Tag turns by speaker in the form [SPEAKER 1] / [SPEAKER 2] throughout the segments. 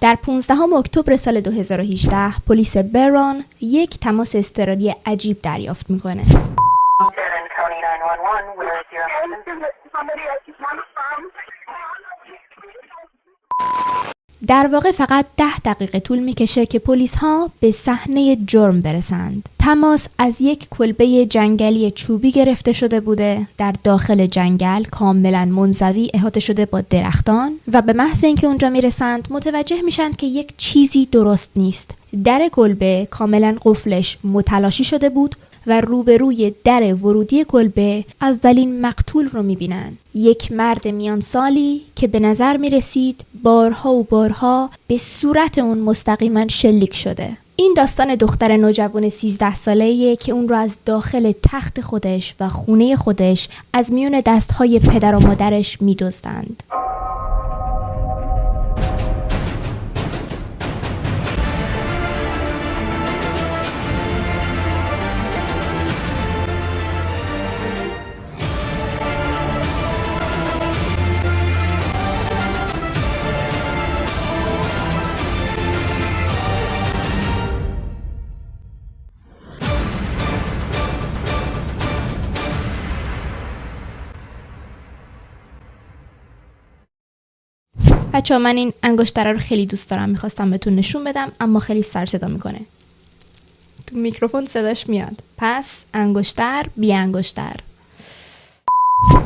[SPEAKER 1] در 15 اکتبر سال 2018 پلیس بران یک تماس اضطراری عجیب دریافت میکنه. در واقع فقط 10 دقیقه طول میکشه که پلیس ها به صحنه جرم برسند. تماس از یک کلبه جنگلی چوبی گرفته شده بوده، در داخل جنگل کاملا منزوی احاطه شده با درختان و به محض اینکه اونجا میرسند متوجه میشن که یک چیزی درست نیست. در کلبه کاملا قفلش متلاشی شده بود و روبروی در ورودی کلبه اولین مقتول رو میبینن. یک مرد میان سالی که به نظر میرسید بارها و بارها به صورت اون مستقیما شلیک شده. این داستان دختر نوجوان 13 ساله‌ایه که اون رو از داخل تخت خودش و خونه خودش از میون دستهای پدر و مادرش میدزدند. بچه‌ها من این انگشتره رو خیلی دوست دارم، میخواستم بهتون نشون بدم اما خیلی سر صدا میکنه. تو میکروفون صداش میاد. پس انگشتر بی انگشتر.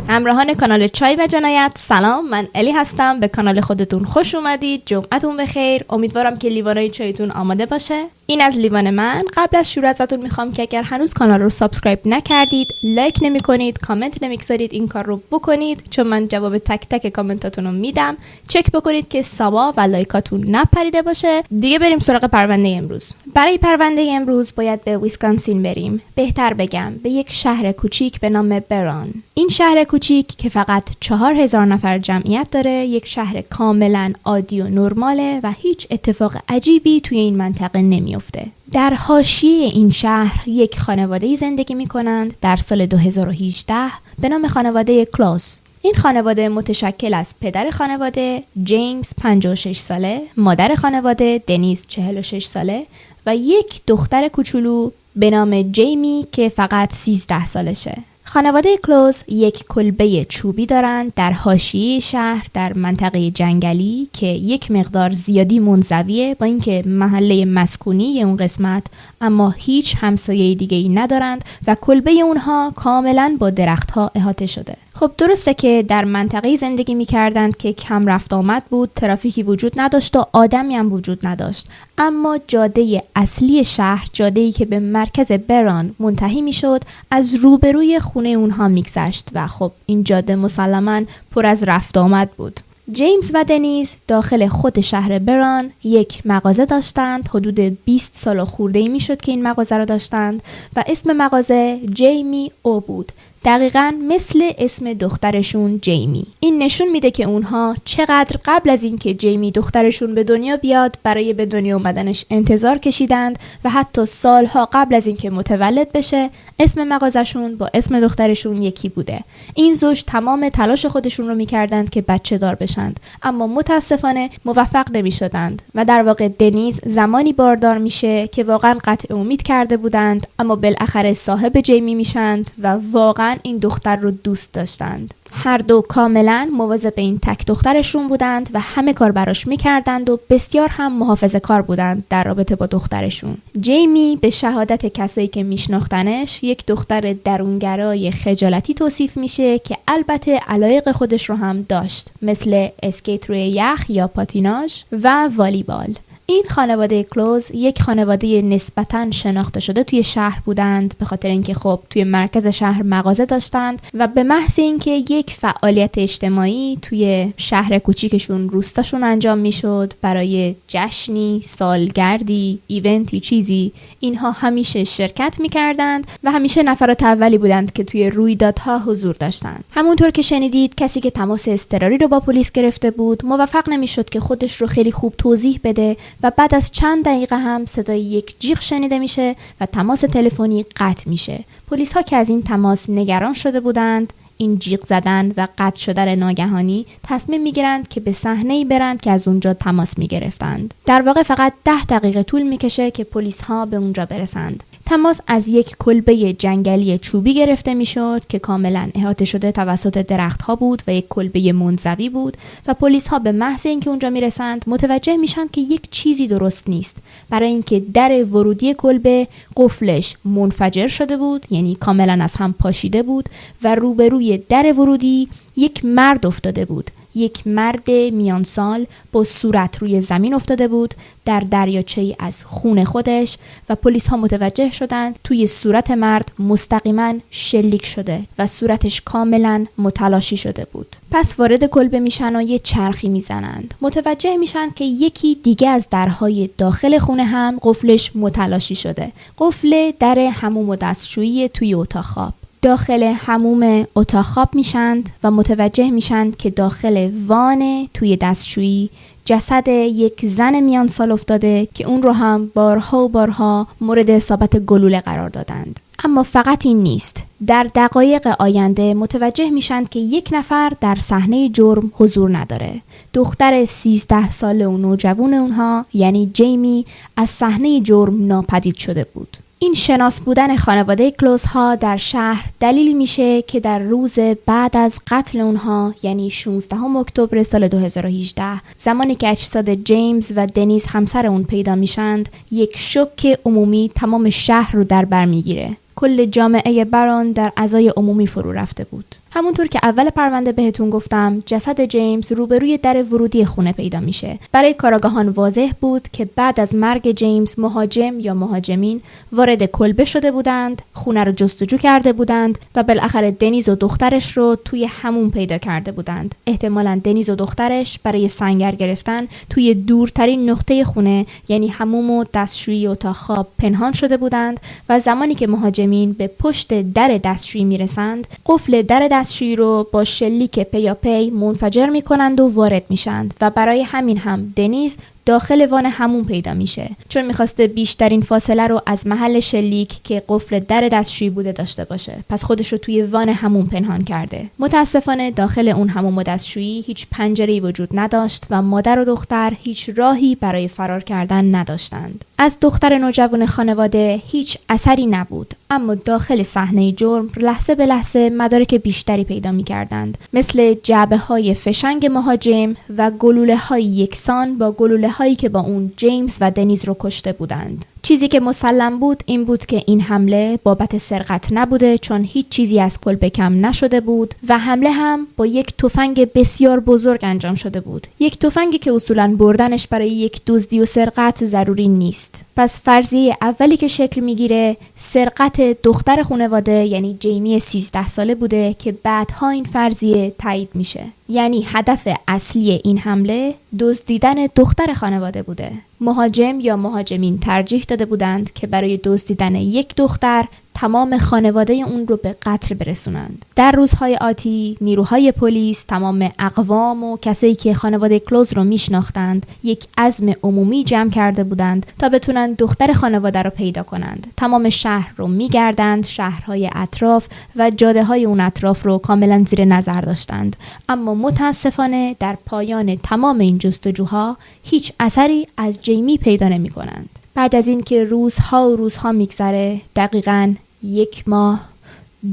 [SPEAKER 1] همراهان کانال چای و جنایت، سلام، من الی هستم. به کانال خودتون خوش اومدید. جمعتون بخیر. امیدوارم که لیوانای چایتون آماده باشه. این از لیوان من. قبل از شروع ازتون میخوام که اگر هنوز کانال رو سابسکرایب نکردید، لایک نمیکنید، کامنت نمیگذارید، این کار رو بکنید چون من جواب تک تک کامنتاتون رو میدم. چک بکنید که سابا و لایکاتون نپریده باشه. دیگه بریم سراغ پرونده امروز. برای پرونده امروز باید به ویسکانسین بریم. بهتر بگم به یک شهر کوچیک به نام بران. این شهر کوچیک که فقط 4000 نفر جمعیت داره، یک شهر کاملا عادی و نرماله و هیچ اتفاق عجیبی توی این منطقه نمیفته. در حاشیه این شهر یک خانواده‌ای زندگی می‌کنند در سال 2018 به نام خانواده کلوز. این خانواده متشکل از پدر خانواده جیمز 56 ساله، مادر خانواده دنیز 46 ساله و یک دختر کوچولو به نام جیمی که فقط 13 سالشه. خانواده کلوز یک کلبه چوبی دارند در حاشیه شهر در منطقه جنگلی که یک مقدار زیادی منزویه، با اینکه محله مسکونی اون قسمت اما هیچ همسایه دیگه‌ای ندارند و کلبه اونها کاملا با درختها احاطه شده. خب درسته که در منطقه زندگی می‌کردند که کم رفت آمد بود، ترافیکی وجود نداشت و آدمی هم وجود نداشت، اما جاده اصلی شهر، جاده‌ای که به مرکز بران منتهی می‌شد، از روبروی خونه اونها می‌گذشت و خب این جاده مسلماً پر از رفت آمد بود. جیمز و دنیز داخل خود شهر بران یک مغازه داشتند. حدود 20 سال خورده‌ای میشد که این مغازه را داشتند و اسم مغازه جیمی او بود، دقیقاً مثل اسم دخترشون جیمی. این نشون میده که اونها چقدر قبل از اینکه جیمی دخترشون به دنیا بیاد برای به دنیا اومدنش انتظار کشیدند و حتی سالها قبل از اینکه متولد بشه اسم مغازشون با اسم دخترشون یکی بوده. این زوج تمام تلاش خودشون رو میکردند که بچه دار بشند اما متاسفانه موفق نمیشدند و در واقع دنیز زمانی باردار میشه که واقعاً قطع امید کرده بودند اما بالاخره صاحب جیمی میشند و واقعاً این دختر رو دوست داشتند. هر دو کاملا مواظب این تک دخترشون بودند و همه کار براش میکردند و بسیار هم محافظه کار بودند در رابطه با دخترشون. جیمی به شهادت کسایی که میشناختنش یک دختر درونگرای خجالتی توصیف میشه که البته علایق خودش رو هم داشت، مثل اسکیت روی یخ یا پاتیناژ و والیبال. این خانواده کلوز یک خانواده نسبتاً شناخته شده توی شهر بودند به خاطر اینکه خب توی مرکز شهر مغازه داشتند و به محض اینکه یک فعالیت اجتماعی توی شهر کوچیکشون روستاشون انجام میشد برای جشنی، سالگردی، ایونتی، چیزی، اینها همیشه شرکت میکردند و همیشه نفرات اولی بودند که توی رویدادها حضور داشتند. همونطور که شنیدید کسی که تماس اضطراری رو با پلیس گرفته بود موفق نمیشد که خودش رو خیلی خوب توضیح بده و بعد از چند دقیقه هم صدای یک جیغ شنیده میشه و تماس تلفنی قطع میشه. پلیس ها که از این تماس نگران شده بودند این جیغ زدن و قطع شدن ناگهانی تصمیم میگیرند که به صحنه‌ای برند که از اونجا تماس میگرفتند. در واقع فقط 10 دقیقه طول میکشه که پلیس ها به اونجا برسند. تماس از یک کلبه جنگلی چوبی گرفته میشد که کاملا احاطه شده توسط درخت ها بود و یک کلبه منزوی بود و پلیس ها به محض اینکه اونجا میرسند متوجه میشن که یک چیزی درست نیست، برای اینکه در ورودی کلبه قفلش منفجر شده بود، یعنی کاملا از هم پاشیده بود و روبروی در ورودی یک مرد افتاده بود. یک مرد میان سال با صورت روی زمین افتاده بود در دریاچه‌ای از خون خودش و پلیس ها متوجه شدند توی صورت مرد مستقیما شلیک شده و صورتش کاملا متلاشی شده بود. پس وارد کلبه میشن و یه چرخی میزنند. متوجه میشن که یکی دیگه از درهای داخل خونه هم قفلش متلاشی شده. قفل در حموم و دستشویی توی اتاق خواب. داخل حموم اتاق خواب میشند و متوجه میشند که داخل وان توی دستشویی جسد یک زن میان سال افتاده که اون رو هم بارها و بارها مورد اصابت گلوله قرار دادند. اما فقط این نیست. در دقایق آینده متوجه میشند که یک نفر در صحنه جرم حضور نداره. دختر 13 ساله و نوجوان اونها یعنی جیمی از صحنه جرم ناپدید شده بود. این شناس بودن خانواده کلوز ها در شهر دلیل میشه که در روز بعد از قتل اونها یعنی 16 اکتبر سال 2018 زمانی که اجساد جیمز و دنیز همسر اون پیدا میشند یک شوک عمومی تمام شهر رو در بر میگیره. کل جامعه بران در عزای عمومی فرو رفته بود. همونطور که اول پرونده بهتون گفتم جسد جیمز روبروی در ورودی خونه پیدا میشه. برای کاراگاهان واضح بود که بعد از مرگ جیمز مهاجم یا مهاجمین وارد کلبه شده بودند، خونه رو جستجو کرده بودند و بالاخره دنیز و دخترش رو توی حموم پیدا کرده بودند. احتمالاً دنیز و دخترش برای سنگر گرفتن توی دورترین نقطه خونه یعنی حموم و دستشویی و اتاق خواب پنهان شده بودند و زمانی که مهاجمین به پشت در دستشویی میرسند قفل در دستشویی رو با شلیک پیاپی منفجر میکنند و وارد میشند و برای همین هم دنیز داخل وان حموم پیدا میشه چون میخواسته بیشترین فاصله رو از محل شلیک که قفل در دستشویی بوده داشته باشه. پس خودش رو توی وان حموم پنهان کرده. متاسفانه داخل اون حموم و دستشویی هیچ پنجره‌ای وجود نداشت و مادر و دختر هیچ راهی برای فرار کردن نداشتند. از دختر نوجوان خانواده هیچ اثری نبود، اما داخل صحنه جرم لحظه به لحظه مدارک بیشتری پیدا می‌کردند، مثل جعبه‌های فشنگ مهاجم و گلوله‌های یکسان با گلوله‌هایی که با اون جیمز و دنیز رو کشته بودند. چیزی که مسلم بود این بود که این حمله بابت سرقت نبوده چون هیچ چیزی از کلبه کم نشده بود و حمله هم با یک تفنگ بسیار بزرگ انجام شده بود. یک تفنگی که اصولاً بردنش برای یک دزدی و سرقت ضروری نیست. پس فرضیه اولی که شکل میگیره سرقت دختر خانواده یعنی جیمی 13 ساله بوده که بعدها این فرضیه تایید میشه. یعنی هدف اصلی این حمله دزدیدن دختر خانواده بوده. مهاجم یا مهاجمین ترجیح داده بودند که برای دزدیدن یک دختر تمام خانواده اون رو به قتل برسونند. در روزهای آتی نیروهای پلیس، تمام اقوام و کسایی که خانواده کلوز رو میشناختند یک عزم عمومی جمع کرده بودند تا بتونن دختر خانواده رو پیدا کنند. تمام شهر رو میگردند، شهرهای اطراف و جاده های اون اطراف رو کاملا زیر نظر داشتند. اما متاسفانه در پایان تمام این جستجوها هیچ اثری از جیمی پیدا نمی کنند. بعد از این که روزها میگذره، دقیقاً 1 ماه،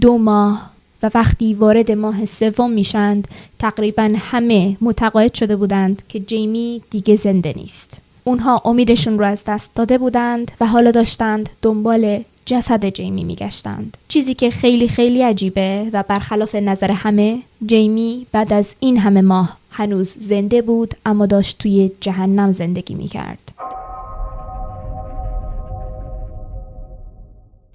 [SPEAKER 1] 2 ماه و وقتی وارد ماه سوم میشند تقریباً همه متقاعد شده بودند که جیمی دیگه زنده نیست. اونها امیدشون رو از دست داده بودند و حالا داشتند دنبال جسد جیمی میگشتند. چیزی که خیلی خیلی عجیبه و برخلاف نظر همه، جیمی بعد از این همه ماه هنوز زنده بود اما داشت توی جهنم زندگی میکرد.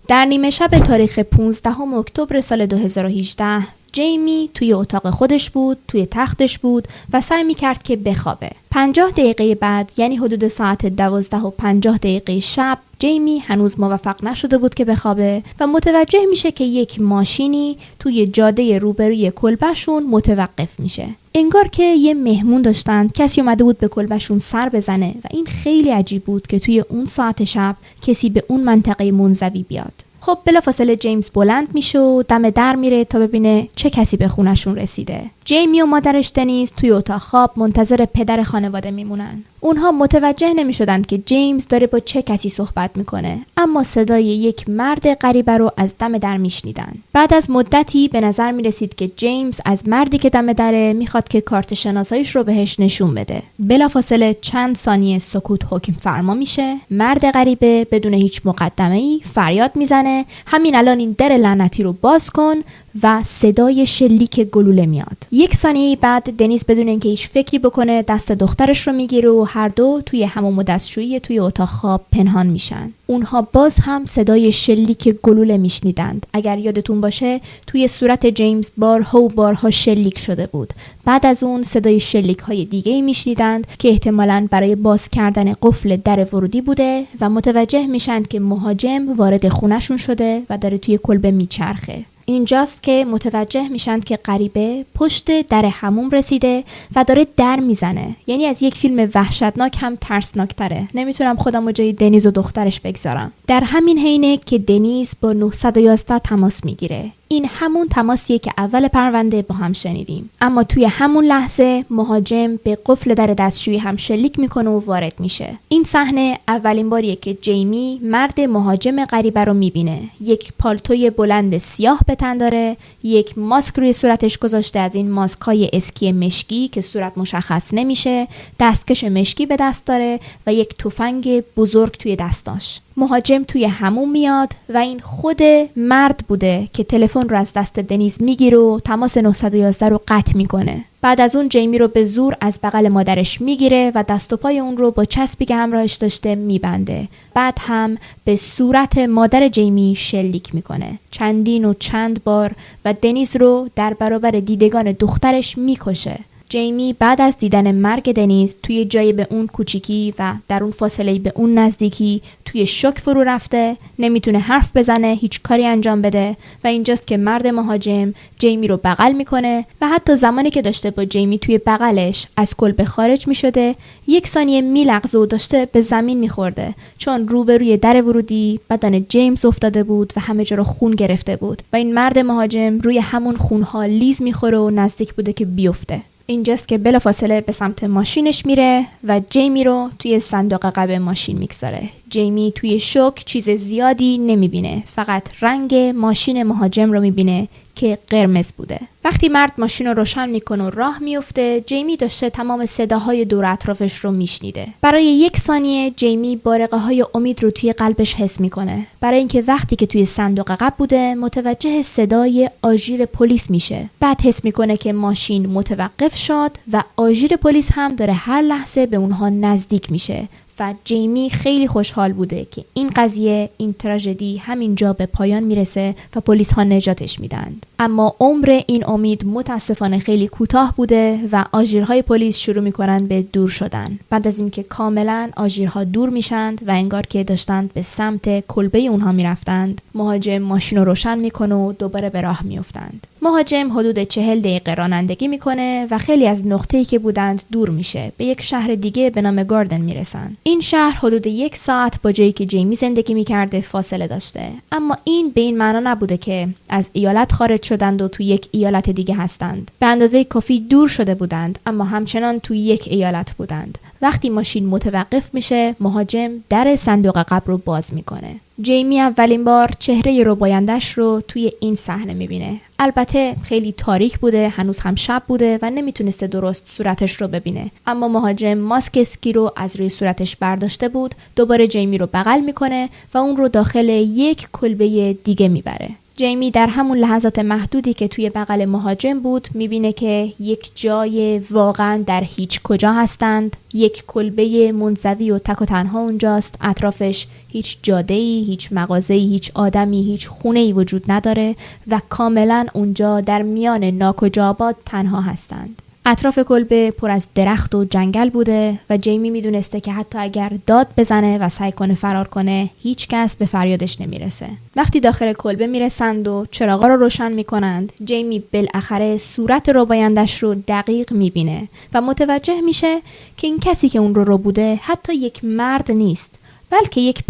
[SPEAKER 1] در نیمه شب تاریخ 15 اکتبر سال 2018 جیمی توی اتاق خودش بود، توی تختش بود و سعی می‌کرد که بخوابه. 50 دقیقه بعد یعنی حدود ساعت 12:50 شب جیمی هنوز موفق نشده بود که بخوابه و متوجه میشه که یک ماشینی توی جاده روبروی کلبه‌شون متوقف میشه. انگار که یه مهمون داشتن، کسی اومده بود به کلبه‌شون سر بزنه و این خیلی عجیب بود که توی اون ساعت شب کسی به اون منطقه منزوی بیاد. خب بلافاصله جیمز بلند میشه و دم در میره تا ببینه چه کسی به خونشون رسیده. جیمی و مادرش دنیز توی اتاق خواب منتظر پدر خانواده میمونن. اونها متوجه نمیشدن که جیمز داره با چه کسی صحبت میکنه، اما صدای یک مرد غریبه رو از دم در میشنیدن. بعد از مدتی به نظر میرسید که جیمز از مردی که دم دره میخواد که کارت شناساییش رو بهش نشون بده. بلافاصله چند ثانیه سکوت حکم فرما میشه. مرد غریبه بدون هیچ مقدمه‌ای فریاد میزنه همین الان این در لعنتی رو باز کن و صدای شلیک گلوله میاد. یک ثانیه بعد دنیز بدون اینکه هیچ فکری بکنه دست دخترش رو میگیره و هر دو توی حموم و دستشویی توی اتاق خواب پنهان میشن. اونها باز هم صدای شلیک گلوله میشنیدند. اگر یادتون باشه توی صورت جیمز بارها و بارها شلیک شده بود. بعد از اون صدای شلیک های دیگه میشنیدند که احتمالاً برای باز کردن قفل در ورودی بوده و متوجه میشن که مهاجم وارد خونشون شده و داره توی کلبه میچرخه. اینجاست که متوجه میشن که غریبه پشت در حموم رسیده و داره در میزنه. یعنی از یک فیلم وحشتناک هم ترسناکتره. نمیتونم خودم رو جای دنیز و دخترش بگذارم. در همین حینه که دنیز با 911 تماس میگیره. این همون تماسیه که اول پرونده با هم شنیدیم. اما توی همون لحظه مهاجم به قفل در دستشویی هم شلیک میکنه و وارد میشه. این صحنه اولین باریه که جیمی مرد مهاجم غریبه رو میبینه. یک پالتوی بلند سیاه به تن داره، یک ماسک روی صورتش گذاشته از این ماسک‌های اسکی مشکی که صورت مشخص نمیشه، دستکش مشکی به دست داره و یک تفنگ بزرگ توی دستاش. مهاجم توی حموم میاد و این خود مرد بوده که تلفن رو از دست دنیز میگیره و تماس 911 رو قطع میکنه. بعد از اون جیمی رو به زور از بغل مادرش میگیره و دست و پای اون رو با چسبی که همراهش داشته میبنده. بعد هم به صورت مادر جیمی شلیک میکنه چندین و چند بار و دنیز رو در برابر دیدگان دخترش میکشه. جیمی بعد از دیدن مرگ دنیز توی جای به اون کوچیکی و در اون فاصله به اون نزدیکی توی شوک فرو رفته، نمیتونه حرف بزنه، هیچ کاری انجام بده و اینجاست که مرد مهاجم جیمی رو بغل میکنه و حتی زمانی که داشته با جیمی توی بغلش از کلبه خارج میشده یک ثانیه میلغزه و داشته به زمین میخورده چون روبروی در ورودی بدن جیمز افتاده بود و همه جا رو خون گرفته بود و این مرد مهاجم روی همون خونها لیز میخوره و نزدیک بوده که بیفته. اینجاست که بلافاصله به سمت ماشینش میره و جیمی رو توی صندوق عقب ماشین میگذاره. جیمی توی شوک چیز زیادی نمیبینه، فقط رنگ ماشین مهاجم رو میبینه که قرمز بوده. وقتی مرد ماشین رو روشن میکنه و راه میفته، جیمی داشته تمام صداهای دور اطرافش رو میشنیده. برای یک ثانیه جیمی بارقه های امید رو توی قلبش حس میکنه، برای اینکه وقتی که توی صندوق عقب بوده متوجه صدای آژیر پلیس میشه. بعد حس میکنه که ماشین متوقف شد و آژیر پلیس هم داره هر لحظه به اونها نزدیک میشه و جیمی خیلی خوشحال بوده که این قضیه، این تراژدی همینجا به پایان میرسه و پلیس ها نجاتش میدند. اما عمر این امید متاسفانه خیلی کوتاه بوده و آژیرهای پلیس شروع میکنن به دور شدن. بعد از اینکه کاملا آژیرها دور میشند و انگار که داشتند به سمت کلبه اونها میرفتند، مهاجم ماشین رو روشن میکنه و دوباره به راه میافتند. مهاجم حدود 40 دقیقه رانندگی میکنه و خیلی از نقطه‌ای که بودند دور میشه. به یک شهر دیگه به نام گاردن میرسن. این شهر حدود 1 ساعت با جایی که جیمی زندگی میکرده فاصله داشته. اما این به این معنا نبوده که از ایالت خارج شدند و تو یک ایالت دیگه هستند. به اندازه کافی دور شده بودند اما همچنان تو یک ایالت بودند. وقتی ماشین متوقف میشه، مهاجم در صندوق عقب رو باز میکنه. جیمی اولین بار چهره ربایندش رو توی این صحنه میبینه. البته خیلی تاریک بوده، هنوز هم شب بوده و نمیتونسته درست صورتش رو ببینه. اما مهاجم ماسک اسکی رو از روی صورتش برداشته بود. دوباره جیمی رو بغل میکنه و اون رو داخل یک کلبه دیگه میبره. جیمی در همون لحظات محدودی که توی بغل مهاجم بود میبینه که یک جای واقعا در هیچ کجا هستند. یک کلبه منزوی و تک و تنها اونجاست. اطرافش هیچ جاده‌ای، هیچ مغازه‌ای، هیچ آدمی، هیچ خونه‌ای وجود نداره و کاملا اونجا در میان ناکجا آباد تنها هستند. اطراف کلبه پر از درخت و جنگل بوده و جیمی میدونسته که حتی اگر داد بزنه و سعی کنه فرار کنه هیچ کس به فریادش نمیرسه. وقتی داخل کلبه میرسند و چراغا رو روشن میکنند، جیمی بالاخره صورت ربایندش رو دقیق میبینه و متوجه میشه که این کسی که اون رو بوده حتی یک مرد نیست، بلکه یک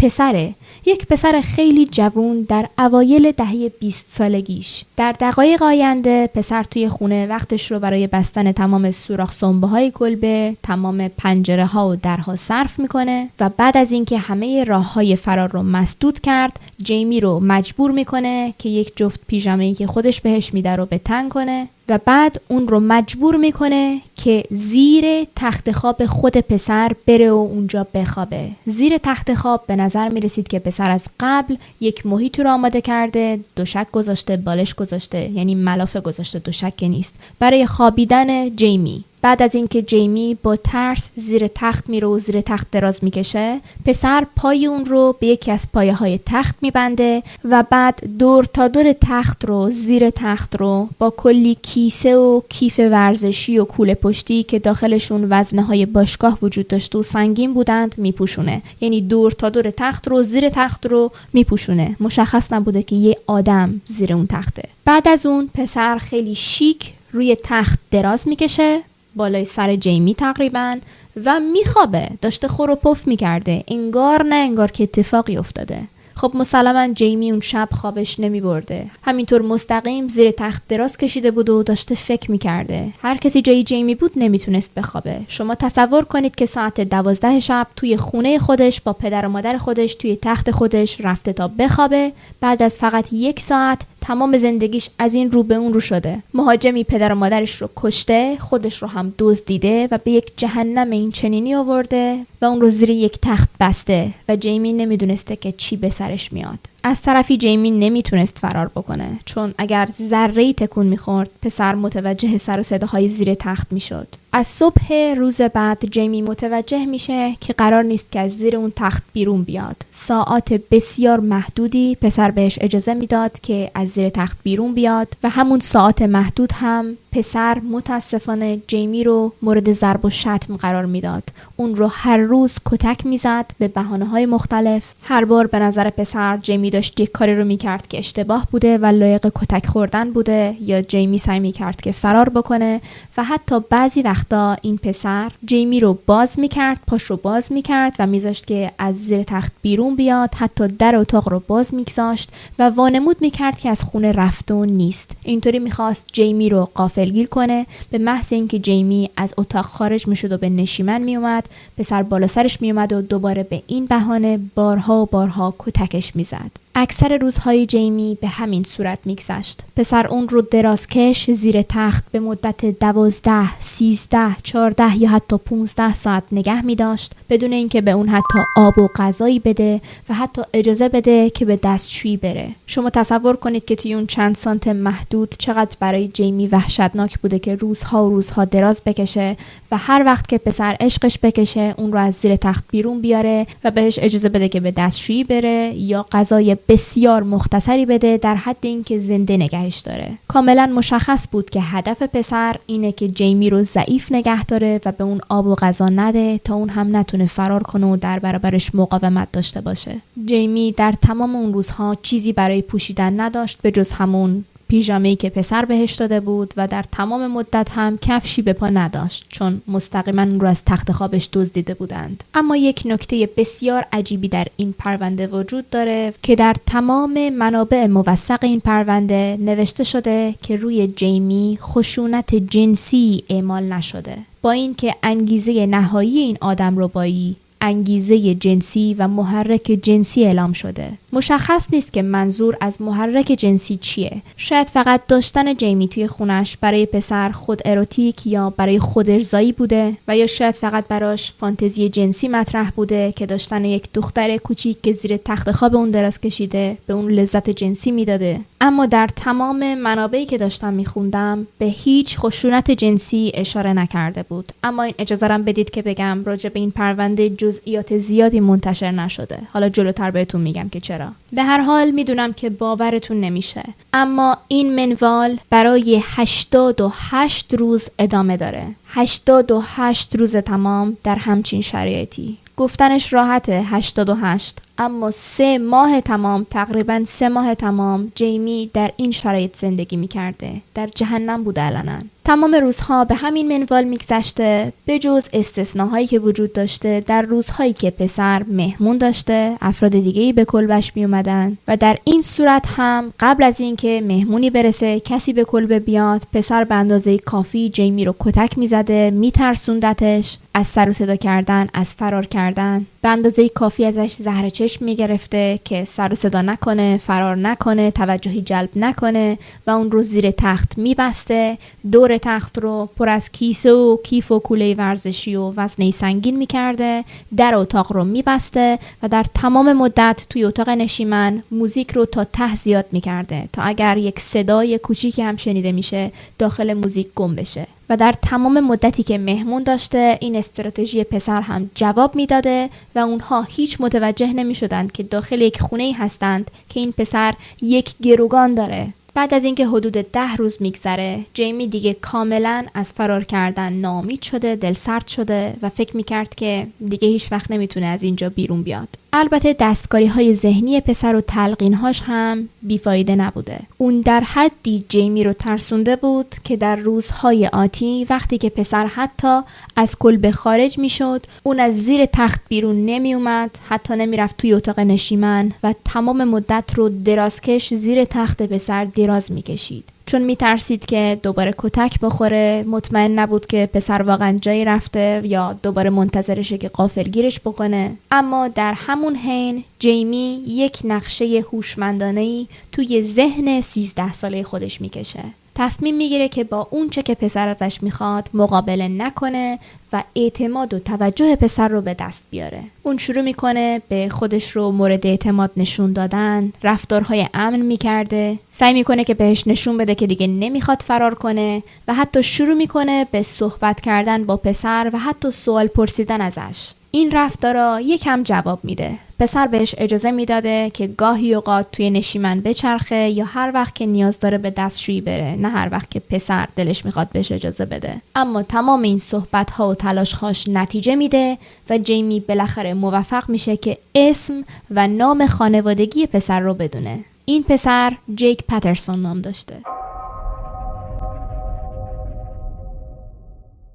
[SPEAKER 1] پسر خیلی جوان در اوایل دهه 20 سالگیش. در دقایق آینده پسر توی خونه وقتش رو برای بستن تمام سوراخ سنبه‌های کلبه، تمام پنجره‌ها و درها صرف میکنه و بعد از اینکه همه راه‌های فرار رو مسدود کرد، جیمی رو مجبور میکنه که یک جفت پیژامه‌ای که خودش بهش میده رو به تن کنه و بعد اون رو مجبور میکنه که زیر تخت خواب خود پسر بره و اونجا بخوابه. زیر تخت خواب به نظر میرسید که پسر از قبل یک محیط رو آماده کرده، دوشک گذاشته، بالش گذاشته، یعنی ملافه گذاشته، دوشک نیست، برای خوابیدن جیمی. بعد از اینکه جیمی با ترس زیر تخت میره و زیر تخت دراز میکشه، پسر پای اون رو به یکی از پایه های تخت میبنده و بعد دور تا دور تخت رو، زیر تخت رو با کلی کیسه و کیف ورزشی و کوله پشتی که داخلشون وزنه های باشگاه وجود داشته و سنگین بودند میپوشونه. یعنی دور تا دور تخت رو، زیر تخت رو میپوشونه. مشخص نبوده که یه آدم زیر اون تخته. بعد از اون پسر خیلی شیک روی تخت دراز میکشه، بالای سر جیمی تقریبا، و میخوابه. داشته خور و پف میکرده، انگار نه انگار که اتفاقی افتاده. خب مسلما جیمی اون شب خوابش نمی برده. همینطور مستقیم زیر تخت دراز کشیده بود و داشته فکر میکرده. هر کسی جای جیمی بود نمیتونست بخوابه. شما تصور کنید که ساعت 12 شب توی خونه خودش با پدر و مادر خودش توی تخت خودش رفته تا بخوابه. بعد از فقط 1 ساعت تمام زندگیش از این رو به اون رو شده. مهاجمی پدر و مادرش رو کشته، خودش رو هم دزدیده و به یک جهنم این چنینی آورده و اون رو زیر یک تخت بسته و جیمی نمیدونسته که چی به سرش میاد. از طرفی جیمی نمیتونست فرار بکنه، چون اگر ذره‌ای تکون میخورد پسر متوجه سر و صداهای زیر تخت میشد. از صبح روز بعد جیمی متوجه میشه که قرار نیست که از زیر اون تخت بیرون بیاد. ساعات بسیار محدودی پسر بهش اجازه میداد که از زیر تخت بیرون بیاد و همون ساعات محدود هم پسر متاسفانه جیمی رو مورد ضرب و شتم قرار میداد. اون رو هر روز کتک میزد به بهانه‌های مختلف. هر بار به نظر پسر جیمی داشت یک کاری رو میکرد که اشتباه بوده و لایق کتک خوردن بوده، یا جیمی سعی میکرد که فرار بکنه و حتی بعضی وقتا این پسر جیمی رو باز میکرد، پاش رو باز میکرد و میذاشت که از زیر تخت بیرون بیاد، حتی در اتاق رو باز میگذاشت و وانمود میکرد که از خونه رفته و نیست. اینطوری میخواست جیمی رو غافلگیر کنه. به محض اینکه جیمی از اتاق خارج میشد و به نشیمن میومد، پسر بالا سرش میومد و دوباره به این بهانه بارها و بارها کتکش میزد. اکثر روزهای جیمی به همین صورت میگذشت. پسر اون رو درازکش زیر تخت به مدت 12, 13, 14 یا حتی 15 ساعت نگه می داشت، بدون اینکه به اون حتی آب و غذایی بده و حتی اجازه بده که به دستشویی بره. شما تصور کنید که توی اون چند سانت محدود چقدر برای جیمی وحشتناک بوده که روزها و روزها دراز بکشه و هر وقت که پسر عشقش بکشه اون رو از زیر تخت بیرون بیاره و بهش اجازه بده که به دستشویی بره یا غذای بسیار مختصری بده در حد اینکه زنده نگهش داره. کاملا مشخص بود که هدف پسر اینه که جیمی رو ضعیف نگه داره و به اون آب و غذا نده تا اون هم نتونه فرار کنه و در برابرش مقاومت داشته باشه. جیمی در تمام اون روزها چیزی برای پوشیدن نداشت به جز همون پیژامه‌ای که پسر بهش داده بود و در تمام مدت هم کفشی به پا نداشت، چون مستقیما اون رو از تخت خوابش دزدیده بودند. اما یک نکته بسیار عجیبی در این پرونده وجود داره که در تمام منابع موثق این پرونده نوشته شده که روی جیمی خشونت جنسی اعمال نشده، با اینکه انگیزه نهایی این آدمربایی انگیزه جنسی و محرک جنسی اعلام شده. مشخص نیست که منظور از محرک جنسی چیه. شاید فقط داشتن جیمی توی خونش برای پسر خود اروتیک یا برای خود ارضایی بوده و یا شاید فقط براش فانتزی جنسی مطرح بوده که داشتن یک دختر کوچیک که زیر تخت خواب اون دراز کشیده به اون لذت جنسی میداده. اما در تمام منابعی که داشتم میخوندم به هیچ خشونت جنسی اشاره نکرده بود. اما این اجازه رو بدید که بگم راجع به این پرونده جزئیات زیادی منتشر نشده. حالا جلوتر بهتون میگم که چرا. به هر حال میدونم که باورتون نمیشه، اما این منوال برای 88 روز ادامه داره. 88 روز تمام در همچین شرایطی. گفتنش راحته 88، اما 3 ماه تمام، تقریبا 3 ماه تمام جیمی در این شرایط زندگی میکرده. در جهنم بوده علنا. تمام روزها به همین منوال میگذشته، به جز استثناهایی که وجود داشته در روزهایی که پسر مهمون داشته، افراد دیگه‌ای به کلبش می اومدن و در این صورت هم قبل از اینکه مهمونی برسه، کسی به کلبه بیاد، پسر به اندازه کافی جیمی رو کتک میزده، میترسوندتش از سر و صدا کردن، از فرار کردن. به اندازه کافی ازش زهر چشم میگرفته که سر و صدا نکنه، فرار نکنه، توجهی جلب نکنه و اون رو زیر تخت میبسته. دور تخت رو پر از کیسه و کیف و کوله ورزشی و وزنه سنگین میکرده. در اتاق رو میبسته و در تمام مدت توی اتاق نشیمن موزیک رو تا ته زیاد میکرده تا اگر یک صدای کوچیکی هم شنیده میشه داخل موزیک گم بشه. و در تمام مدتی که مهمون داشته این استراتژی پسر هم جواب میداده و اونها هیچ متوجه نمی شدند که داخل یک خونه‌ای هستند که این پسر یک گروگان داره. بعد از اینکه حدود 10 روز میگذره، جیمی دیگه کاملا از فرار کردن ناامید شده، دلسرد شده و فکر میکرد که دیگه هیچ وقت نمیتونه از اینجا بیرون بیاد. البته دستکاری های ذهنی پسر و تلقینهاش هم بیفایده نبوده. اون در حدی جیمی رو ترسونده بود که در روزهای آتی وقتی که پسر حتی از کلبه خارج میشد، اون از زیر تخت بیرون نمی اومد، حتی نمی رفت توی اتاق نشیمن و تمام مدت رو درازکش زیر تخت پسر دراز می کشید. چون می ترسید که دوباره کتک بخوره، مطمئن نبود که پسر واقعا جایی رفته یا دوباره منتظرشه که غافلگیرش بکنه. اما در همون حین جیمی یک نقشه هوشمندانه‌ای توی ذهن 13 ساله خودش میکشه. تصمیم میگیره که با اون چه که پسر ازش میخواد مقابله نکنه و اعتماد و توجه پسر رو به دست بیاره. اون شروع میکنه به خودش رو مورد اعتماد نشون دادن، رفتارهای امن میکرده، سعی میکنه که بهش نشون بده که دیگه نمیخواد فرار کنه و حتی شروع میکنه به صحبت کردن با پسر و حتی سوال پرسیدن ازش. این رفتارا یکم جواب میده. پسر بهش اجازه میداده که گاهی اوقات توی نشیمن بچرخه یا هر وقت که نیاز داره به دستشویی بره، نه هر وقت که پسر دلش میخواد بهش اجازه بده. اما تمام این صحبت‌ها و تلاش‌هاش نتیجه میده و جیمی بالاخره موفق میشه که اسم و نام خانوادگی پسر رو بدونه. این پسر جیک پترسون نام داشته.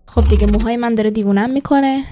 [SPEAKER 1] خب دیگه موهای من داره دیوونم میکنه.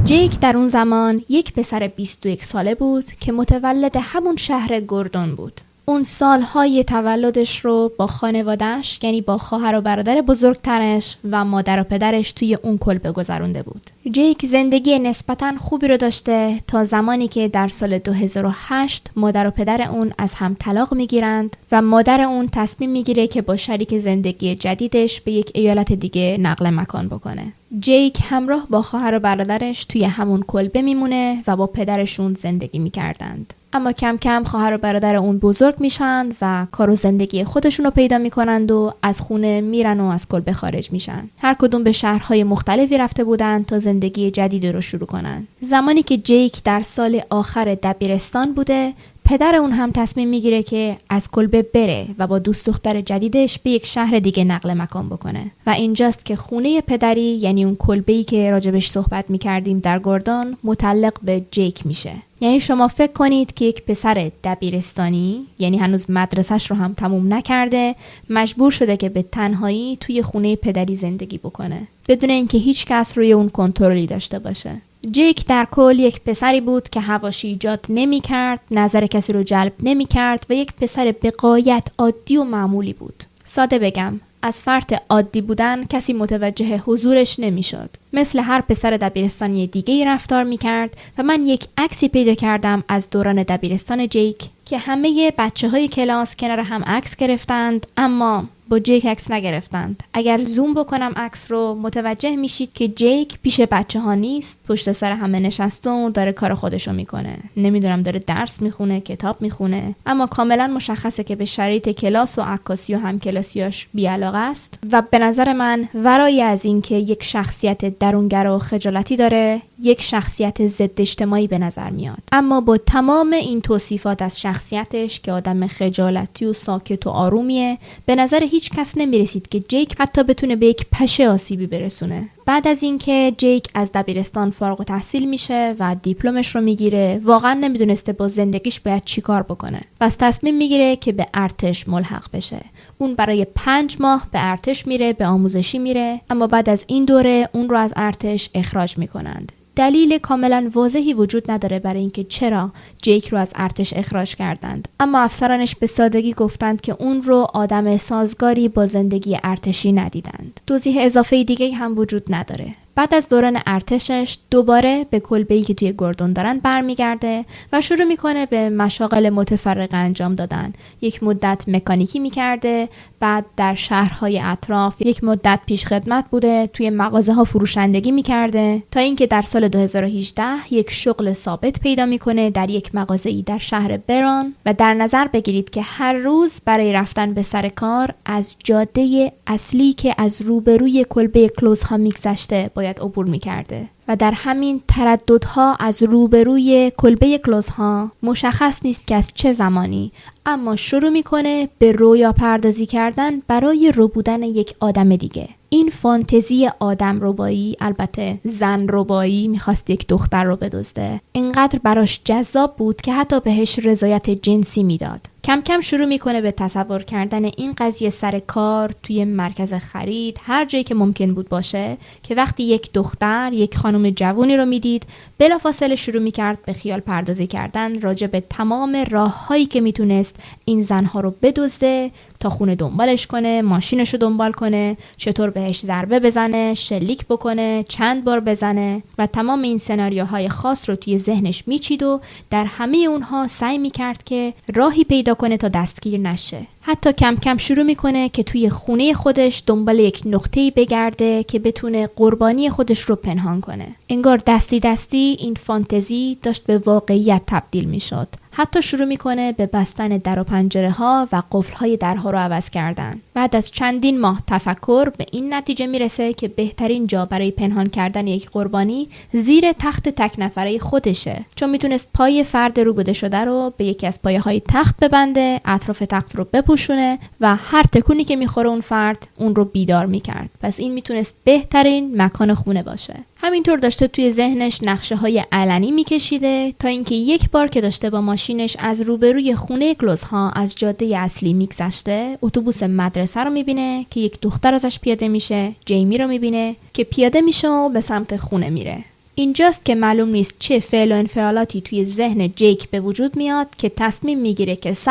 [SPEAKER 1] جیک در اون زمان یک پسر 21 ساله بود که متولد همون شهر گوردون بود. اون سالهای تولدش رو با خانواده‌اش، یعنی با خواهر و برادر بزرگترش و مادر و پدرش توی اون کلبه گذرونده بود. جیک زندگی نسبتاً خوبی رو داشته تا زمانی که در سال 2008 مادر و پدر اون از هم طلاق میگیرند و مادر اون تصمیم میگیره که با شریک زندگی جدیدش به یک ایالت دیگه نقل مکان بکنه. جیک همراه با خواهر و برادرش توی همون کلبه میمونه و با پدرشون زندگی میکردند. اما کم کم خواهر و برادر اون بزرگ میشن و کار و زندگی خودشون رو پیدا میکنند و از خونه میرن و از کلبه خارج میشن. هر کدوم به شهرهای مختلفی رفته بودن تا زندگی جدیدی رو شروع کنن. زمانی که جیک در سال آخر دبیرستان بوده، پدر اون هم تصمیم میگیره که از کلبه بره و با دوست دختر جدیدش به یک شهر دیگه نقل مکان بکنه. و اینجاست که خونه پدری، یعنی اون کلبه‌ای که راجبش صحبت میکردیم در گوردون، متعلق به جیک میشه. یعنی شما فکر کنید که یک پسر دبیرستانی، یعنی هنوز مدرسه‌ش رو هم تموم نکرده، مجبور شده که به تنهایی توی خونه پدری زندگی بکنه بدون اینکه هیچ کس روی اون کنترلی داشته باشه. جیک در کل یک پسری بود که حواشی ایجاد نمی کرد، نظر کسی رو جلب نمی کرد و یک پسر به غایت عادی و معمولی بود. ساده بگم، از فرط عادی بودن کسی متوجه حضورش نمی شد. مثل هر پسر دبیرستانی دیگه‌ای رفتار می کرد و من یک عکسی پیدا کردم از دوران دبیرستان جیک که همه بچه‌های کلاس کنار هم عکس گرفتند، اما با جیک عکس نگرفتند. اگر زوم بکنم عکس رو متوجه میشید که جیک پیش بچه‌ها نیست، پشت سر همه نشسته و داره کار خودشو میکنه. نمیدونم داره درس میخونه، کتاب میخونه، اما کاملا مشخصه که به شرایط کلاس و عکاسی و همکلاسیاش بی‌علاقه است و به نظر من ورای از این که یک شخصیت درونگرا و خجالتی داره، یک شخصیت ضد اجتماعی به نظر میاد. اما با تمام این توصیفات از شخصیتش که آدم خجالتی و ساکت و آرومیه، به نظر هیچ کس نمیرسید که جیک حتی بتونه به یک پشه آسیبی برسونه. بعد از اینکه جیک از دبیرستان فارغ التحصیل میشه و دیپلمش رو میگیره، واقعا نمیدونسته با زندگیش باید چیکار بکنه. پس تصمیم میگیره که به ارتش ملحق بشه. اون برای 5 ماه به ارتش میره، به آموزشی میره، اما بعد از این دوره اون رو از ارتش اخراج میکنند. دلیل کاملا واضحی وجود نداره برای اینکه چرا جیک رو از ارتش اخراج کردند، اما افسرانش به سادگی گفتند که اون رو آدم سازگاری با زندگی ارتشی ندیدند. توضیح اضافه دیگه هم وجود نداره. بعد از دوران ارتشش دوباره به کلبه‌ای که توی گوردون دارن برمیگرده و شروع میکنه به مشاغل متفرقه انجام دادن. یک مدت مکانیکی میکرده، بعد در شهرهای اطراف یک مدت پیش خدمت بوده، توی مغازه ها فروشندگی میکرده، تا اینکه در سال 2018 یک شغل ثابت پیدا میکنه در یک مغازه‌ای در شهر بران و در نظر بگیرید که هر روز برای رفتن به سر کار از جاده اصلی که از روبروی کلبه کلوز ها میگذشته باید عبور میکرده و در همین ترددها از روبروی کلبه کلوز ها مشخص نیست که از چه زمانی، اما شروع میکنه به رویا پردازی کردن برای ربودن یک آدم دیگه. این فانتزی آدم ربایی، البته زن ربایی، میخواست یک دختر رو بدزده، اینقدر براش جذاب بود که حتی بهش رضایت جنسی میداد. کم کم شروع میکنه به تصور کردن این قضیه سر کار، توی مرکز خرید، هر جایی که ممکن بود باشه، که وقتی یک دختر، یک خانم جوونی رو میدید، بلافاصله شروع میکرد به خیال پردازی کردن راجع به تمام راههایی که میتونست این زنها رو بدزده، تا خونه دنبالش کنه، ماشینش رو دنبال کنه، چطور بهش ضربه بزنه، شلیک بکنه، چند بار بزنه و تمام این سناریوهای خاص رو توی ذهنش میچید و در همه اونها سعی میکرد که راهی پیدا کنه تا دستگیر نشه. حتی کم کم شروع میکنه که توی خونه خودش دنبال یک نقطه‌ای بگرده که بتونه قربانی خودش رو پنهان کنه. انگار دستی دستی این فانتزی داشت به واقعیت تبدیل میشد. حتی شروع میکنه به بستن در و پنجره ها و قفل های درها رو عوض کردن. بعد از چندین ماه تفکر به این نتیجه میرسه که بهترین جا برای پنهان کردن یک قربانی زیر تخت تک نفره خودشه، چون میتونست پای فرد روبوده شده رو به یکی از پایه های تخت ببنده، اطراف تخت رو بپوشونه و هر تکونی که میخوره اون فرد اون رو بیدار میکرد. پس این میتونست بهترین مکان خونه باشه. همینطور داشته توی ذهنش نقشه های علنی میکشیده تا اینکه یک بار که داشته با ماشینش از روبروی خونه کلوزها از جاده اصلی میگذشته، اتوبوس مدرسه رو میبینه که یک دختر ازش پیاده میشه، جیمی رو میبینه که پیاده میشه و به سمت خونه میره. اینجاست که معلوم نیست چه فعل و انفعالاتی توی ذهن جیک به وجود میاد که تصمیم میگیره که 100%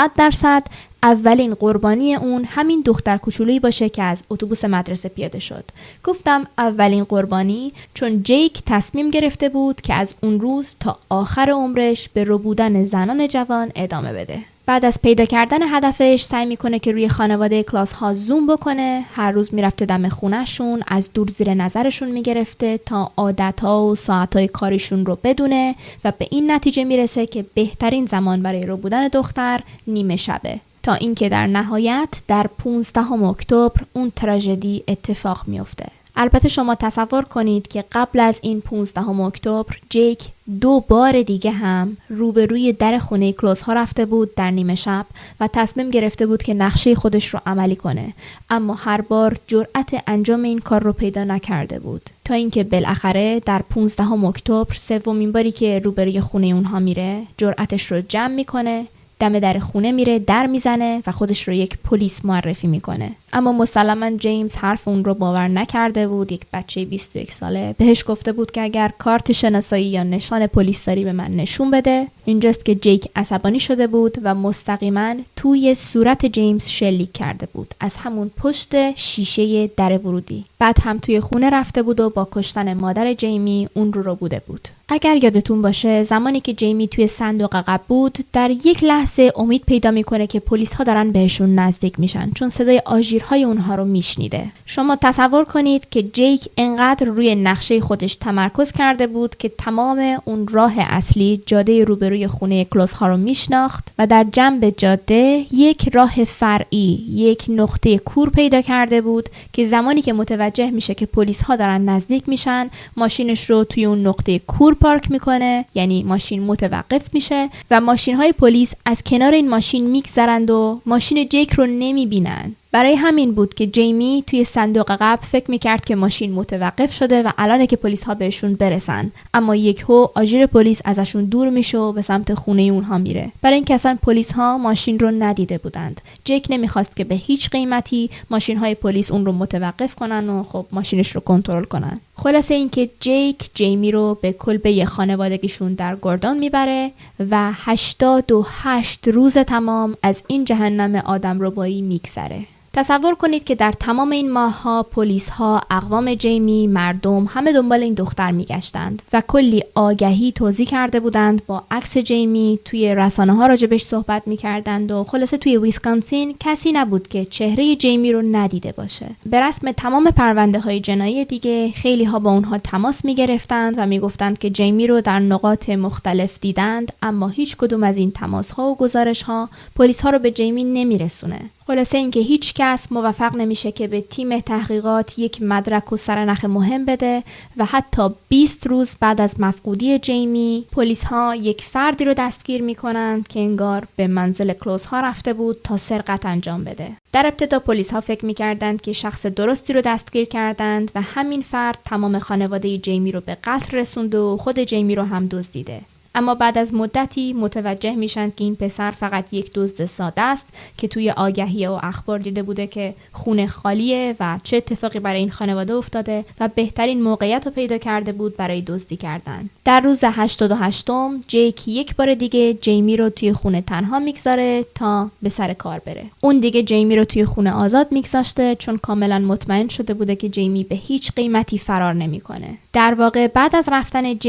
[SPEAKER 1] اولین قربانی اون همین دختر کوچولویی باشه که از اتوبوس مدرسه پیاده شد. گفتم اولین قربانی چون جیک تصمیم گرفته بود که از اون روز تا آخر عمرش به ربودن زنان جوان ادامه بده. بعد از پیدا کردن هدفش سعی میکنه که روی خانواده کلاس ها زوم بکنه. هر روز میرفته دم خونهشون، از دور زیر نظرشون میگرفته تا عادتها و ساعتهای کاریشون رو بدونه و به این نتیجه میرسه که بهترین زمان برای ربودن دختر نیمه شبه، تا اینکه در نهایت در 15 اکتبر اون تراژدی اتفاق میفته. البته شما تصور کنید که قبل از این 15 اکتبر جیک 2 بار دیگه هم روبروی در خونه کلوز ها رفته بود در نیمه شب و تصمیم گرفته بود که نقشه خودش رو عملی کنه، اما هر بار جرأت انجام این کار رو پیدا نکرده بود، تا اینکه بالاخره در 15 اکتبر سومین باری که روبروی خونه اونها میره جرأتش رو جمع میکنه، دم در خونه میره، در میزنه و خودش رو یک پلیس معرفی میکنه. اما مسلماً جیمز حرف اون رو باور نکرده بود. یک بچه 21 ساله بهش گفته بود که اگر کارت شناسایی یا نشان پلیس داری به من نشون بده. اینجاست که جیک عصبانی شده بود و مستقیما توی صورت جیمز شلیک کرده بود از همون پشت شیشه در ورودی. بعد هم توی خونه رفته بود و با کشتن مادر جیمی اون رو بوده بود. اگر یادتون باشه زمانی که جیمی توی صندوق عقب بود در یک لحظه امید پیدا میکنه که پلیس ها دارن بهشون نزدیک میشن، چون صدای آژیر مسیرهای اونها رو میشنیده. شما تصور کنید که جیک انقدر روی نقشه خودش تمرکز کرده بود که تمام اون راه اصلی جاده روبروی خونه کلوز ها رو میشناخت و در جنب جاده یک راه فرعی، یک نقطه کور پیدا کرده بود که زمانی که متوجه میشه که پلیس ها دارن نزدیک میشن، ماشینش رو توی اون نقطه کور پارک میکنه، یعنی ماشین متوقف میشه و ماشین های پلیس از کنار این ماشین میگذرند و ماشین جیک رو نمیبینن. برای همین بود که جیمی توی صندوق عقب فکر میکرد که ماشین متوقف شده و الانه که پلیس ها بهشون برسن، اما یکهو آژیر پلیس ازشون دور میشه و به سمت خونه اونها میره. برای اینکه اصلا پلیس ها ماشین رو ندیده بودند. جیک نمیخواست که به هیچ قیمتی ماشین های پلیس اون رو متوقف کنن و خب ماشینش رو کنترل کنن. خلاصه اینکه جیک جیمی رو به کلبه خانوادگیشون در گوردون میبره و 88 روز تمام از این جهنم آدمربایی میگذره. تصور کنید که در تمام این ماه‌ها پلیس‌ها، اقوام جیمی، مردم همه دنبال این دختر میگشتند و کلی آگهی توزیع کرده بودند، با عکس جیمی توی رسانه‌ها راجبش صحبت می‌کردند و خلاصه توی ویسکانسین کسی نبود که چهره جیمی رو ندیده باشه. به رسم تمام پرونده‌های جنایی دیگه خیلی‌ها با اونها تماس می‌گرفتند و میگفتند که جیمی رو در نقاط مختلف دیدند، اما هیچ کدوم از این تماس‌ها و گزارش‌ها پلیس‌ها رو به جیمی نمیرسونه. خلاصه اینکه هیچ کس موفق نمیشه که به تیم تحقیقات یک مدرک و سرنخ مهم بده و حتی 20 روز بعد از مفقودی جیمی پلیس ها یک فردی رو دستگیر میکنند که انگار به منزل کلوز ها رفته بود تا سرقت انجام بده. در ابتدا پلیس ها فکر میکردند که شخص درستی رو دستگیر کردند و همین فرد تمام خانواده جیمی رو به قتل رسوند و خود جیمی رو هم دزدیده. اما بعد از مدتی متوجه میشن که این پسر فقط یک دزد ساده است که توی آگهی و اخبار دیده بوده که خونه خالیه و چه اتفاقی برای این خانواده افتاده و بهترین موقعیت رو پیدا کرده بود برای دزدی کردن. در روز 88م جیک یک بار دیگه جیمی رو توی خونه تنها میگذاره تا به سر کار بره. اون دیگه جیمی رو توی خونه آزاد میگذاشته چون کاملا مطمئن شده بوده که جیمی به هیچ قیمتی فرار نمیکنه. در واقع بعد از رفتن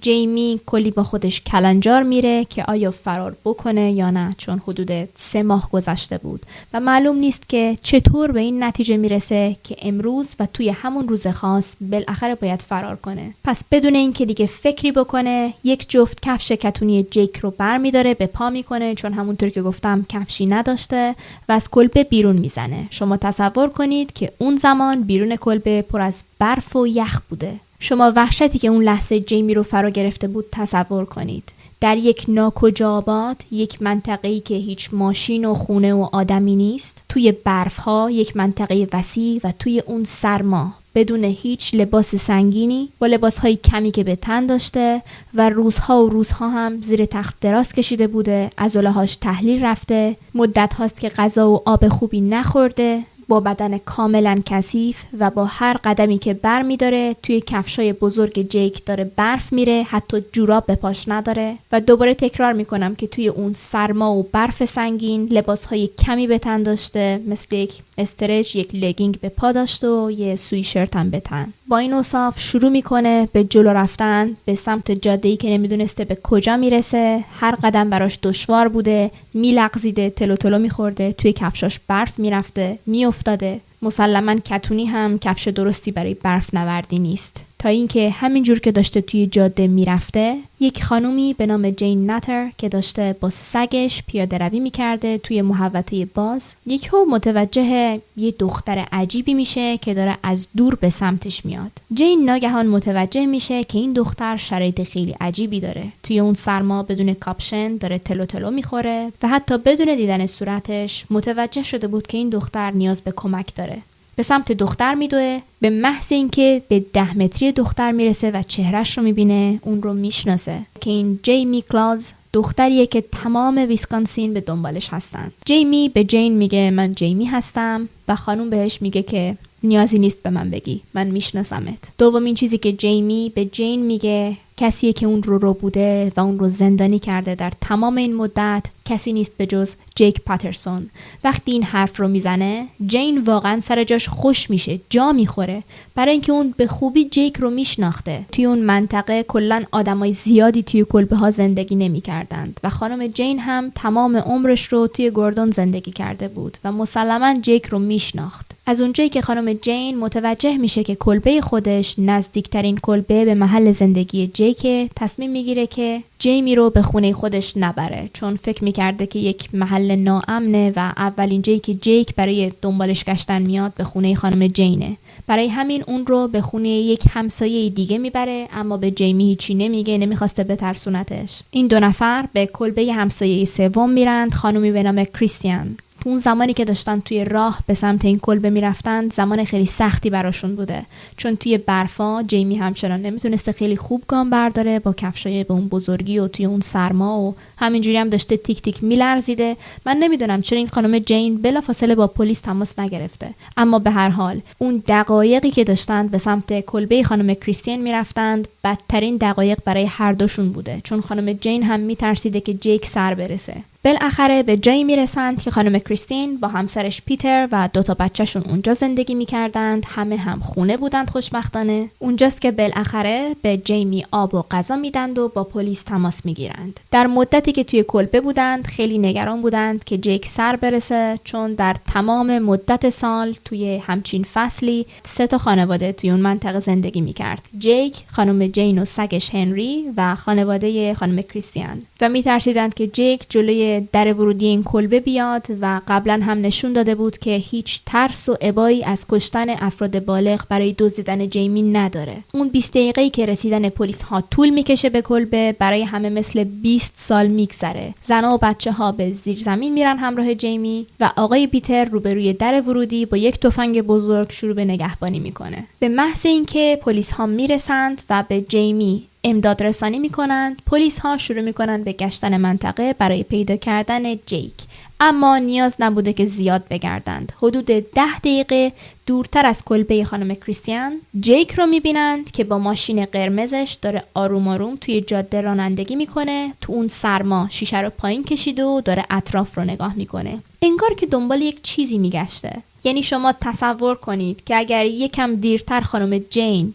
[SPEAKER 1] جیمی کلی با خودش کلنجار میره که آیا فرار بکنه یا نه، چون حدود 3 ماه گذشته بود و معلوم نیست که چطور به این نتیجه میرسه که امروز و توی همون روز خاص بالاخره باید فرار کنه. پس بدون اینکه دیگه فکری بکنه یک جفت کفش کتونی جیک رو برمیداره، به پا میکنه چون همونطور که گفتم کفشی نداشته و از کلبه بیرون میزنه. شما تصور کنید که اون زمان بیرون کلبه پر از برف و یخ بوده. شما وحشتی که اون لحظه جیمی رو فرا گرفته بود تصور کنید. در یک ناکجا آباد، یک منطقه‌ای که هیچ ماشین و خونه و آدمی نیست، توی برف‌ها، یک منطقه وسیع و توی اون سرما، بدون هیچ لباس سنگینی، با لباس‌های کمی که به تن داشته و روزها هم زیر تخت دراز کشیده بوده، عضله‌هاش تحلیل رفته، مدت هاست که غذا و آب خوبی نخورده، با بدن کاملا کثیف و با هر قدمی که بر می داره توی کفشای بزرگ جیک داره برف میره، حتی جوراب به پاش نداره. و دوباره تکرار میکنم که توی اون سرما و برف سنگین لباسهای کمی به تن داشته، مثل یک استرچ، یک لگینگ به پا داشته و یه سویشرت هم به تن. با این اوصاف شروع میکنه به جلو رفتن به سمت جاده‌ای که نمیدونسته به کجا میرسه. هر قدم براش دشوار بوده، میلغزیده، تلو میخورده، توی کفشاش برف میرفته، میافتاده. مسلماً کتونی هم کفش درستی برای برف نوردی نیست. تا اینکه همینجور که داشته توی جاده میرفته، یک خانومی به نام جین ناتر که داشته با سگش پیاده روی میکرده توی محوطه باز، یکهو متوجه یه دختر عجیبی میشه که داره از دور به سمتش میاد. جین ناگهان متوجه میشه که این دختر شرایط خیلی عجیبی داره. توی اون سرما بدون کاپشن داره تلو میخوره و حتی بدون دیدن صورتش متوجه شده بود که این دختر نیاز به کمک داره. به سمت دختر میدوه. به محض اینکه به 10 متری دختر میرسه و چهرش رو میبینه، اون رو میشناسه که این جیمی کلاز دختریه که تمام ویسکانسین به دنبالش هستن. جیمی به جین میگه من جیمی هستم و خانوم بهش میگه که نیازی نیست به من بگی، من میشناسمت. دومین چیزی که جیمی به جین میگه کسیه که اون رو بوده و اون رو زندانی کرده در تمام این مدت کسی نیست به جز جیک پاترسون. وقتی این حرف رو میزنه جین واقعا سر جاش خوش میشه، جا میخوره، برای اینکه اون به خوبی جیک رو میشناخته. توی اون منطقه کلا آدمای زیادی توی کلبه ها زندگی نمیکردند و خانم جین هم تمام عمرش رو توی گوردون زندگی کرده بود و مسلما جیک رو میشناخت. از اونجایی که خانم جین متوجه میشه که کلبه خودش نزدیکترین کلبه به محل زندگی جیک، تصمیم میگیره که جیمی رو به خونه خودش نبره، چون فکر میکرده که یک محل ناامنه و اولین جایی که جیک برای دنبالش گشتن میاد به خونه خانم جینه. برای همین اون رو به خونه یک همسایه دیگه میبره، اما به جیمی هیچی نمیگه، نمیخواسته بترسونتش. این دو نفر به کلبه همسایه سوم میرند، خانومی به نام کریستیان. اون زمانی که داشتن توی راه به سمت این کلبه میرفتن زمان خیلی سختی براشون بوده، چون توی برفا جیمی همچنان نمیتونسته خیلی خوب گام برداره با کفشای به اون بزرگی و توی اون سرما و همینجوری هم داشته تیک تیک میلرزیده. من نمیدونم چرا این خانم جین بلافاصله با پلیس تماس نگرفته، اما به هر حال اون دقایقی که داشتن به سمت کلبه خانم کریستین میرفتند بدترین دقایق برای هر دوشون بوده، چون خانم جین هم میترسیده که جیک سر برسه. بالاخره به جایی میرسند که خانم کریستین با همسرش پیتر و 2 بچهشون اونجا زندگی میکردند. همه هم خونه بودند خوشبختانه. اونجاست که بالاخره به جیمی آب و غذا میدند و با پلیس تماس میگیرند. در مدتی که توی کلبه بودند خیلی نگران بودند که جیک سر برسه، چون در تمام مدت سال توی همچین فصلی 3 خانواده توی اون منطقه زندگی میکرد: جیک، خانم جین و سگش هنری و خانواده خانم کریستین، و میترسیدند که جیک جلوی در ورودی این کلبه بیاد و قبلا هم نشون داده بود که هیچ ترس و ابایی از کشتن افراد بالغ برای دزدیدن جیمی نداره. اون 20 دقیقه‌ای که رسیدن پلیس ها طول میکشه به کلبه برای همه مثل 20 سال میگذره. زنها و بچه ها به زیر زمین میرن همراه جیمی و آقای پیتر روبروی در ورودی با یک تفنگ بزرگ شروع به نگهبانی میکنه. به محض اینکه پلیس ها میرسند و به جیمی امداد رسانی میکنند، پلیس ها شروع میکنند به گشتن منطقه برای پیدا کردن جیک. اما نیاز نبوده که زیاد بگردند. حدود 10 دقیقه دورتر از کلبه خانم کریستیان جیک رو میبینند که با ماشین قرمزش داره آروم آروم توی جاده رانندگی میکنه. تو اون سرما شیشه رو پایین کشیده و داره اطراف رو نگاه میکنه، انگار که دنبال یک چیزی میگشته. یعنی شما تصور کنید که اگر یکم دیرتر خانم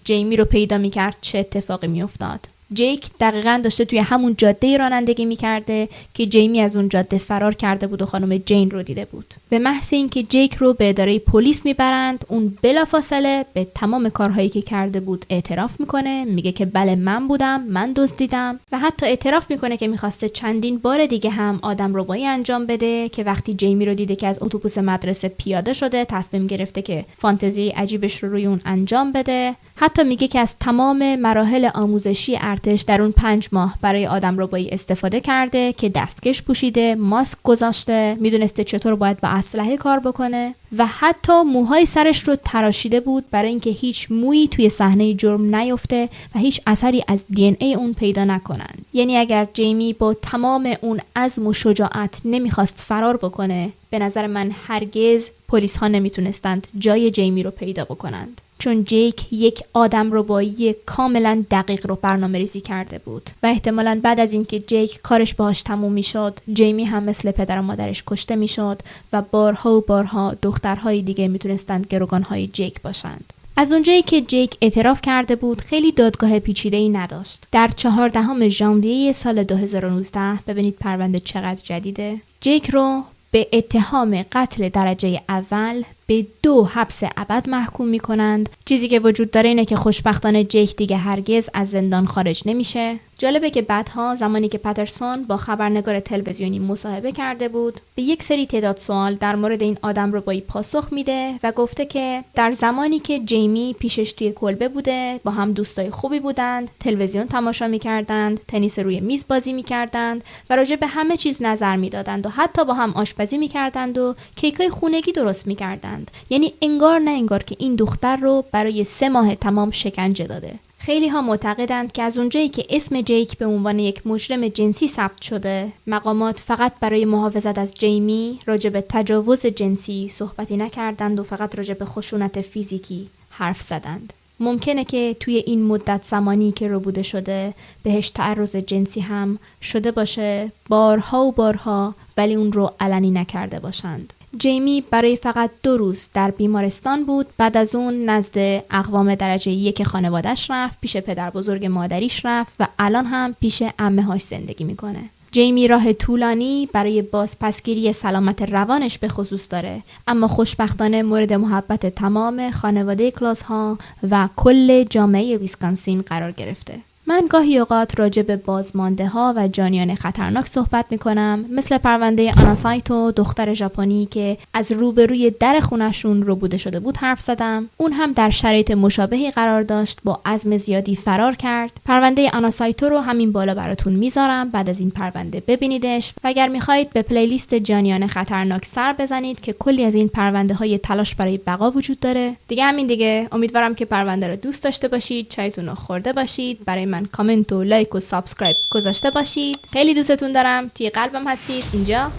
[SPEAKER 1] جیمی رو پیدا میکرد چه اتفاقی میافتاد. جیک دقیقاً داشته توی همون جاده رانندگی میکرده که جیمی از اون جاده فرار کرده بود و خانم جین رو دیده بود. به محض اینکه جیک رو به اداره پلیس میبرند، اون بلافاصله به تمام کارهایی که کرده بود اعتراف میکنه. میگه که بله من بودم، من دزدیدم، و حتی اعتراف میکنه که میخواسته چندین بار دیگه هم آدمربایی انجام بده که وقتی جیمی رو دیده که از اتوبوس مدرسه پیاده شده تصمیم گرفته که فانتزی عجیبش رو روی اون انجام بده. حتی میگه که از تمام مراحل آموزشی ارتش در اون 5 ماه برای آدمربایی استفاده کرده که دستکش پوشیده، ماسک گذاشته، میدونسته چطور باید با اسلحه کار بکنه و حتی موهای سرش رو تراشیده بود برای اینکه هیچ مویی توی صحنه جرم نیفته و هیچ اثری از DNA اون پیدا نکنن. یعنی اگر جیمی با تمام اون عزم و شجاعت نمیخواست فرار بکنه، به نظر من هرگز پلیس ها نمیتونستند جای جیمی رو پیدا بکنند، چون جیک یک آدمربایی کاملا دقیق رو برنامه ریزی کرده بود و احتمالاً بعد از اینکه جیک کارش باهاش تموم میشد، جیمی هم مثل پدر و مادرش کشته میشد و بارها و بارها دخترهای دیگه میتونستند گروگانهای جیک باشند. از اونجایی که جیک اعتراف کرده بود خیلی دادگاه پیچیده‌ای نداشت. در 14 ژانویه سال 2019، ببینید پرونده چقدر جدیده، جیک رو به اتهام قتل درجه اول به 2 حبس ابد محکوم میکنند. چیزی که وجود داره اینه که خوشبختانه جیک دیگه هرگز از زندان خارج نمیشه. جالبه که بعدها زمانی که پاترسون با خبرنگار تلویزیونی مصاحبه کرده بود، به یک سری تعداد سوال در مورد این آدمربایی پاسخ میده و گفته که در زمانی که جیمی پیشش توی کلبه بوده با هم دوستای خوبی بودند، تلویزیون تماشا میکردند، تنیس روی میز بازی میکردند و راجع به همه چیز نظر میدادند و حتی با هم آشپزی میکردند و کیکای خونگی درست میکردند. یعنی انگار نه انگار که این دختر رو برای 3 ماه تمام شکنجه داده. خیلی ها معتقدند که از اونجایی که اسم جیک به عنوان یک مجرم جنسی ثبت شده، مقامات فقط برای محافظت از جیمی راجع به تجاوز جنسی صحبتی نکردند و فقط راجع به خشونت فیزیکی حرف زدند. ممکنه که توی این مدت زمانی که ربوده شده بهش تعرض جنسی هم شده باشه بارها و بارها، ولی اون رو علنی نکرده باشند. جیمی برای فقط 2 روز در بیمارستان بود. بعد از اون نزد اقوام درجه 1 خانواده‌اش رفت، پیش پدر بزرگ مادریش رفت و الان هم پیش عمه‌هاش زندگی میکنه. جیمی راه طولانی برای بازپسگیری سلامت روانش به خصوص داره، اما خوشبختانه مورد محبت تمام خانواده کلاس ها و کل جامعه ویسکانسین قرار گرفته. من گاهی اوقات راجع به بازمانده ها و جانیان خطرناک صحبت می کنم، مثل پرونده آناسایتو، دختر ژاپنی که از روبروی در خونشون ربوده شده بود حرف زدم. اون هم در شرایط مشابهی قرار داشت، با عزم زیادی فرار کرد. پرونده آناسایتو رو همین بالا براتون میذارم، بعد از این پرونده ببینیدش. و اگر میخواید به پلیلیست جانیان خطرناک سر بزنید که کلی از این پرونده های تلاش برای بقا وجود داره. دیگه همین دیگه. امیدوارم که پرونده رو دوست داشته باشید، چایتون رو خورده باشید، برای من کامنت و لایک و سابسکرایب گذاشته باشید. خیلی دوستتون دارم، توی قلبم هستید اینجا.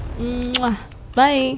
[SPEAKER 1] بای.